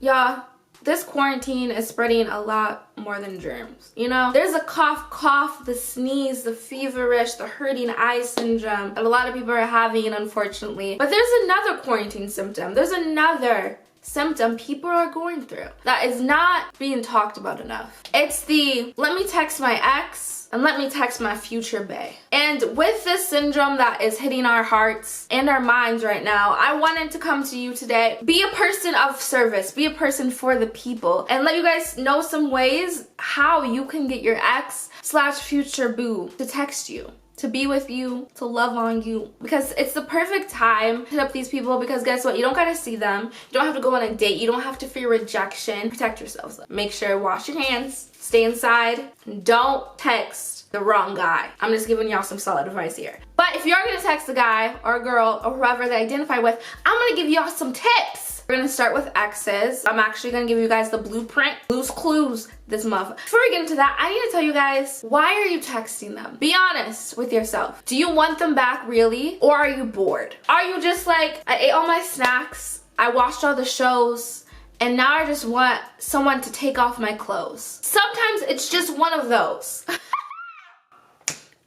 Y'all, this quarantine is spreading a lot more than germs. You know, there's a cough, the sneeze, the feverish, the hurting eye syndrome that a lot of people are having, unfortunately. But there's another quarantine symptom. There's another symptom people are going through that is not being talked about enough. It's the let me text my ex and let me text my future bae. And with this syndrome that is hitting our hearts and our minds right now, I wanted to come to you today, be a person of service, be a person for the people, and let you guys know some ways how you can get your ex/future boo to text you, to be with you, to love on you, because it's the perfect time to hit up these people. Because guess what? You don't gotta see them. You don't have to go on a date. You don't have to fear rejection. Protect yourselves. Make sure wash your hands, stay inside, and don't text the wrong guy. I'm just giving y'all some solid advice here. But if you're gonna text a guy or a girl or whoever they identify with, I'm gonna give y'all some tips. We're gonna start with exes. I'm actually gonna give you guys the blueprint, Blue's Clues, this month. Before we get into that, I need to tell you guys, why are you texting them? Be honest with yourself. Do you want them back really? Or are you bored? Are you just like, I ate all my snacks, I watched all the shows, and now I just want someone to take off my clothes? Sometimes it's just one of those.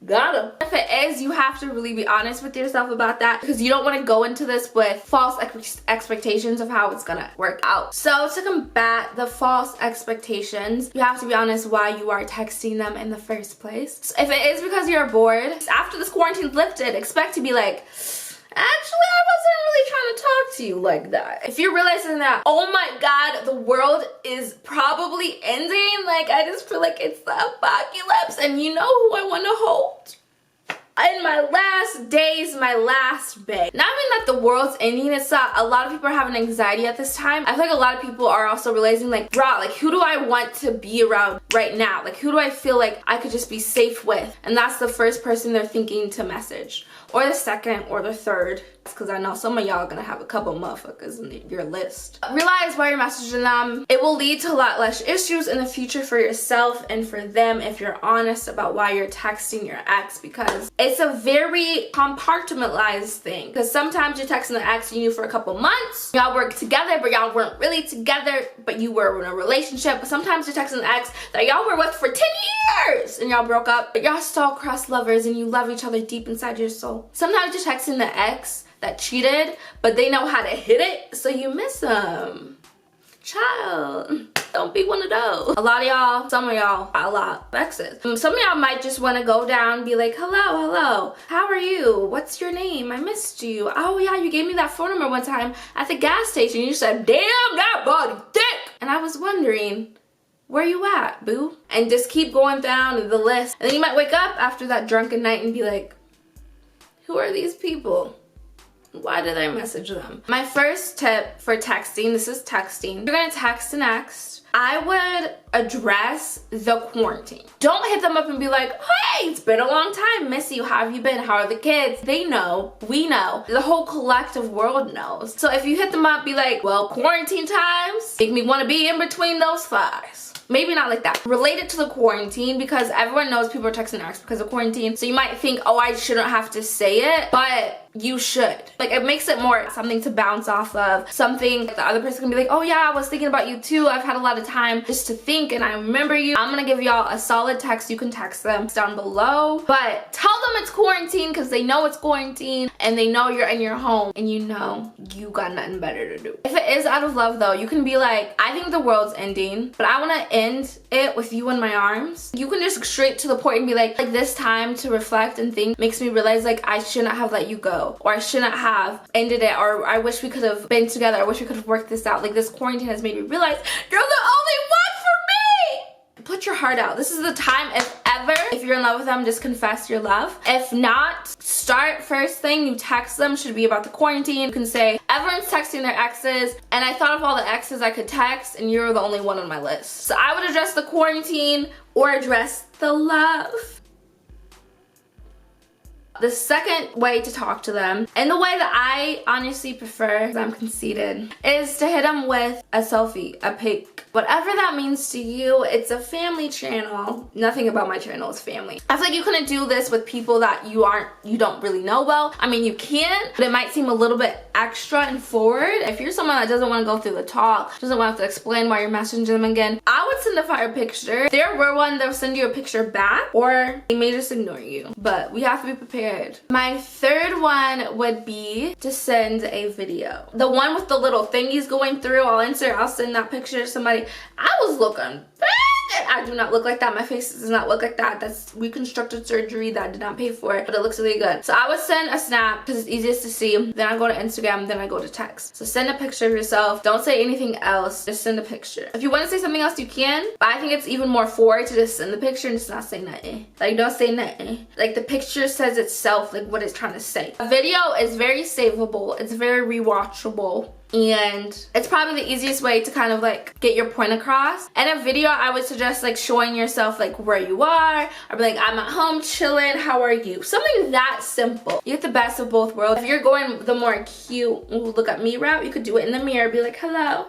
Got him. If it is, you have to really be honest with yourself about that, because you don't want to go into this with false expectations of how it's gonna work out. So to combat the false expectations, you have to be honest why you are texting them in the first place. So if it is because you're bored, after this quarantine's lifted, expect to be like, actually, I wasn't really trying to talk to you like that. If you're realizing that, oh my god, the world is probably ending, like I just feel like it's the apocalypse, and you know who I want to hold? In my last days, my last bae. Not even that the world's ending, it's that a lot of people are having anxiety at this time. I feel like a lot of people are also realizing like, bruh, like who do I want to be around right now? Like who do I feel like I could just be safe with? And that's the first person they're thinking to message. Or the second, or the third. Because I know some of y'all are gonna have a couple motherfuckers in your list. Realize why you're messaging them. It will lead to a lot less issues in the future for yourself and for them if you're honest about why you're texting your ex, because it's a very compartmentalized thing. Because sometimes you're texting the ex you knew for a couple months, y'all worked together, but y'all weren't really together, but you were in a relationship. But sometimes you're texting the ex that y'all were with for 10 years and y'all broke up, but y'all star-crossed lovers and you love each other deep inside your soul. Sometimes you're texting the ex that cheated, but they know how to hit it, so you miss them. Child, don't be one of those. A lot of y'all, some of y'all, a lot of exes. Some of y'all might just want to go down and be like, hello, how are you? What's your name? I missed you. Oh yeah, you gave me that phone number one time at the gas station. You said, damn, that body thick. And I was wondering, where you at, boo? And just keep going down the list. And then you might wake up after that drunken night and be like, who are these people? Why did I message them? My first tip for texting, this is texting. You're gonna text an ex, I would address the quarantine. Don't hit them up and be like, hey, it's been a long time, miss you, how have you been, how are the kids? They know, we know, the whole collective world knows. So if you hit them up, be like, well, quarantine times make me wanna be in between those thighs. Maybe not like that. Relate it to the quarantine, because everyone knows people are texting ex because of quarantine. So you might think, oh, I shouldn't have to say it, but you should. Like, it makes it more something to bounce off of, something the other person can be like, oh yeah, I was thinking about you too. I've had a lot of time just to think and I remember you. I'm gonna give y'all a solid text. You can text them down below, but tell them it's quarantine, because they know it's quarantine and they know you're in your home and you know you got nothing better to do. If it is out of love though, you can be like, I think the world's ending, but I want to end it with you in my arms. You can just straight to the point and be like this time to reflect and think makes me realize like I shouldn't have let you go, or I shouldn't have ended it, or I wish we could have been together, I wish we could have worked this out. Like, this quarantine has made me realize you're the only one for me. Put your heart out. This is the time, if you're in love with them, just confess your love. If not, start first thing you text them should be about the quarantine. You can say, everyone's texting their exes, and I thought of all the exes I could text, and you're the only one on my list. So I would address the quarantine or address the love. The second way to talk to them, and the way that I honestly prefer, because I'm conceited, is to hit them with a selfie, a pic Whatever that means to you. It's a family channel. Nothing about my channel is family. I feel like you couldn't do this with people that you don't really know well. I mean, you can, but it might seem a little bit extra and forward. If you're someone that doesn't want to go through the talk, doesn't want to explain why you're messaging them again, I would send a fire picture. If there were one, they'll send you a picture back, or they may just ignore you. But we have to be prepared. My third one would be to send a video. The one with the little thingies going through, I'll send that picture to somebody. I was looking bad. I do not look like that. My face does not look like that. That's reconstructive surgery that I did not pay for, but it looks really good. So I would send a snap because it's easiest to see. Then I go to Instagram, then I go to text. So send a picture of yourself. Don't say anything else. Just send a picture. If you want to say something else, you can, but I think it's even more forward to just send the picture and just not say nothing. Like, don't say nothing. Like, the picture says itself, like what it's trying to say. A video is very savable. It's very rewatchable. And it's probably the easiest way to kind of like get your point across. And a video, I would suggest like showing yourself like where you are, or be like, I'm at home chilling, how are you? Something that simple. You get the best of both worlds. If you're going the more cute, ooh, look at me route, you could do it in the mirror, be like, hello,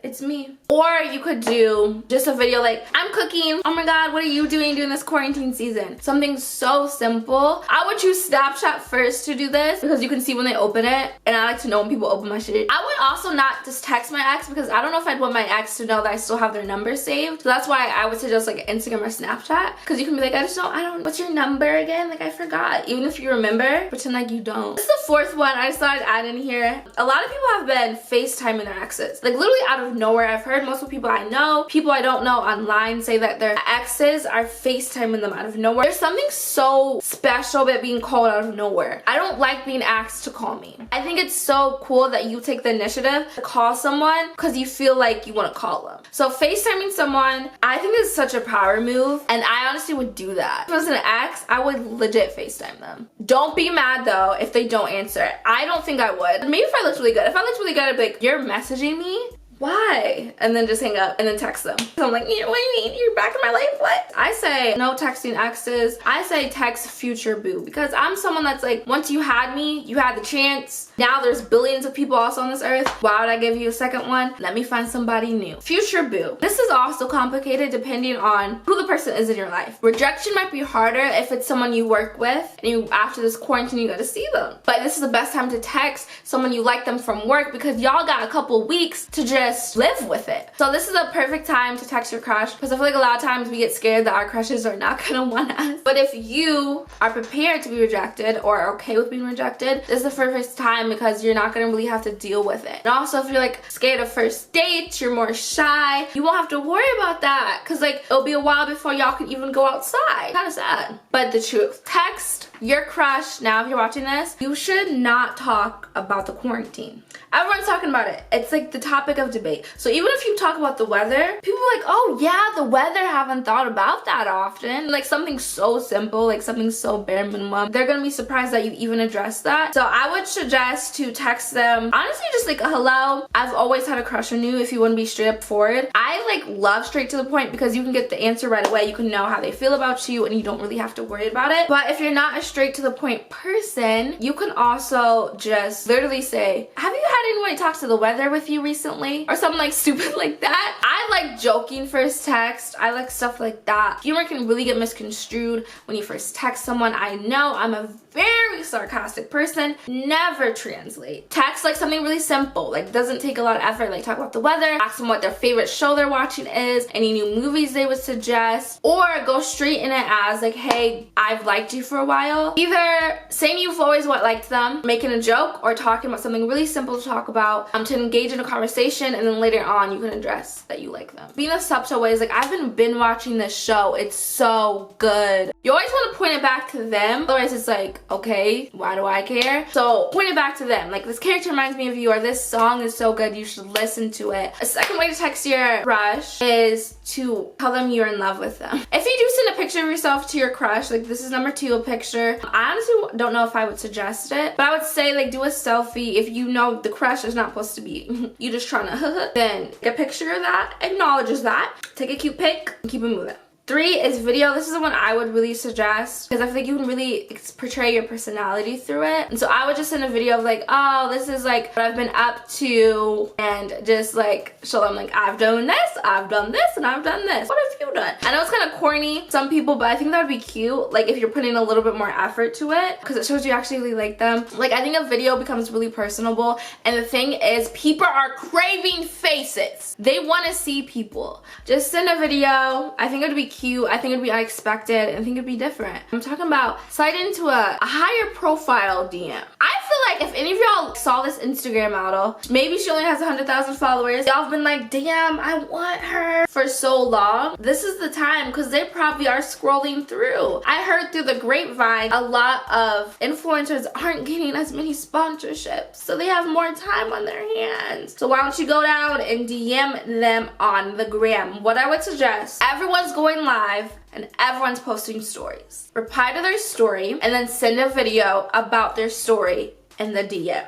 it's me. Or you could do just a video like, I'm cooking. Oh my god, what are you doing during this quarantine season? Something so simple. I would choose Snapchat first to do this because you can see when they open it, and I like to know when people open my shit. I would also not just text my ex because I don't know if I'd want my ex to know that I still have their number saved. So that's why I would suggest like Instagram or Snapchat, because you can be like, I don't, what's your number again? Like, I forgot. Even if you remember, pretend like you don't. This is the fourth one I decided to add in here. A lot of people have been FaceTiming their exes. Like, literally out of nowhere. I've heard most of the people I know, people I don't know online, say that their exes are FaceTiming them out of nowhere. There's something so special about being called out of nowhere. I don't like being asked to call me. I think it's so cool that you take the initiative to call someone because you feel like you want to call them. So FaceTiming someone, I think is such a power move, and I honestly would do that. If it was an ex, I would legit FaceTime them. Don't be mad though if they don't answer. I don't think I would. Maybe if I looked really good. If I looked really good, I'd be like, you're messaging me? Why? And then just hang up and then text them. So I'm like, yeah, what do you mean? You're back in my life? What? I say no texting exes. I say text future boo, because I'm someone that's like, once you had me, you had the chance. Now there's billions of people also on this earth. Why would I give you a second one? Let me find somebody new. Future boo. This is also complicated depending on who the person is in your life. Rejection might be harder if it's someone you work with and you, after this quarantine, you got to see them. But this is the best time to text someone you like them from work, because y'all got a couple weeks to just live with it. So this is a perfect time to text your crush, because I feel like a lot of times we get scared that our crushes are not gonna want us. But if you are prepared to be rejected or are okay with being rejected, this is the perfect time because you're not gonna really have to deal with it. And also, if you're like scared of first dates, you're more shy, you won't have to worry about that, because like it'll be a while before y'all can even go outside. Kind of sad, but the truth. Text your crush. Now if you're watching this, you should not talk about the quarantine. Everyone's talking about it. It's like the topic of debate. So even if you talk about the weather, people are like, oh yeah, the weather, haven't thought about that often. Like something so simple, like something so bare minimum. They're gonna be surprised that you even addressed that. So I would suggest to text them, honestly, just like a hello. I've always had a crush on you, if you want to be straight up forward. I like love straight to the point because you can get the answer right away. You can know how they feel about you and you don't really have to worry about it. But if you're not a straight to the point person, you can also just literally say, have you had anybody talk to the weather with you recently? Or something like stupid like that. I like joking first text. I like stuff like that. Humor can really get misconstrued when you first text someone. I know I'm a very sarcastic person. Never translate. Text like something really simple, like doesn't take a lot of effort, like talk about the weather, ask them what their favorite show they're watching is, any new movies they would suggest, or go straight in it as like, hey, I've liked you for a while. Either saying you've always liked them, making a joke, or talking about something really simple to talk about, to engage in a conversation, and then later on you can address that you like them. Being a subtle way is like, I've been binge watching this show, it's so good. You always want to point it back to them, otherwise it's like, okay, why do I care? So point it back to them, like, this character reminds me of you, or this song is so good, you should listen to it. A second way to text your crush is to tell them you're in love with them. If you do send a picture of yourself to your crush, like this is number 2, a picture, I honestly don't know if I would suggest it, but I would say like do a selfie. If you know the crush is not supposed to be you just trying to then take a picture of that, acknowledges that, take a cute pic, and keep it moving. 3 is video. This is the one I would really suggest because I feel like you can really portray your personality through it. And so I would just send a video of like, oh, this is like what I've been up to, and just like show them like I've done this, I've done this, and I've done this. What have you done? I know it's kind of corny, some people, but I think that would be cute. Like if you're putting a little bit more effort to it, because it shows you actually really like them. Like I think a video becomes really personable, and the thing is, people are craving faces. They want to see people. Just send a video. I think it would be cute. I think it would be unexpected. I think it would be different. I'm talking about slide into a higher profile DM. I feel like if any of y'all saw this Instagram model, maybe she only has 100,000 followers, y'all have been like, damn, I want her for so long. This is the time, because they probably are scrolling through. I heard through the grapevine a lot of influencers aren't getting as many sponsorships, so they have more time on their hands. So why don't you go down and DM them on the gram? What I would suggest, everyone's going live and everyone's posting stories. Reply to their story and then send a video about their story in the DM.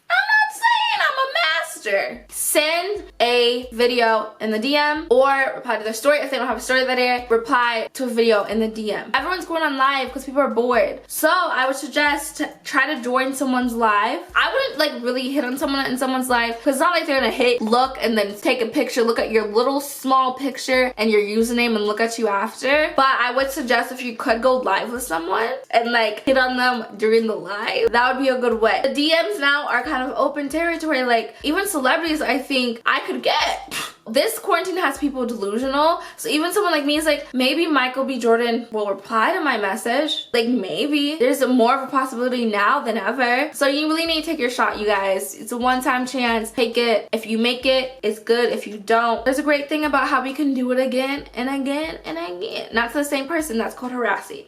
I'm not saying I'm a master. Send a video in the DM or reply to their story. If they don't have a story that day, reply to a video in the DM. Everyone's going on live because people are bored. So I would suggest to try to join someone's live. I wouldn't like really hit on someone in someone's live, because it's not like they're gonna hit, look, and then take a picture, look at your little small picture and your username and look at you after. But I would suggest if you could go live with someone and like hit on them during the live, that would be a good way. The DMs now are kind of open territory. Like even celebrities, I think I could get. This quarantine has people delusional, so even someone like me is like, maybe Michael B. Jordan will reply to my message. Like maybe. There's more of a possibility now than ever. So you really need to take your shot, you guys. It's a one-time chance. Take it. If you make it, it's good. If you don't, there's a great thing about how we can do it again and again and again. Not to the same person. That's called harassing.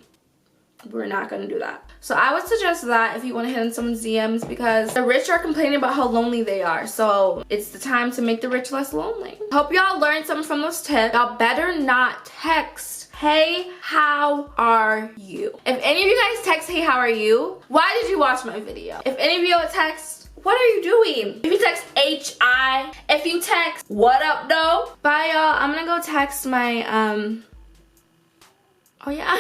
We're not gonna do that. So I would suggest that if you want to hit on someone's DMs, because the rich are complaining about how lonely they are. So it's the time to make the rich less lonely. Hope y'all learned something from those tips. Y'all better not text, hey, how are you? If any of you guys text, hey, how are you? Why did you watch my video? If any of you text, what are you doing? If you text HI, if you text, what up, though? Bye, y'all. I'm gonna go text my, oh yeah,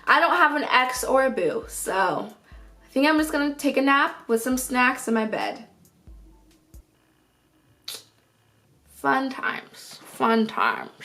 I don't have an ex or a boo, so I think I'm just gonna take a nap with some snacks in my bed. Fun times, fun times.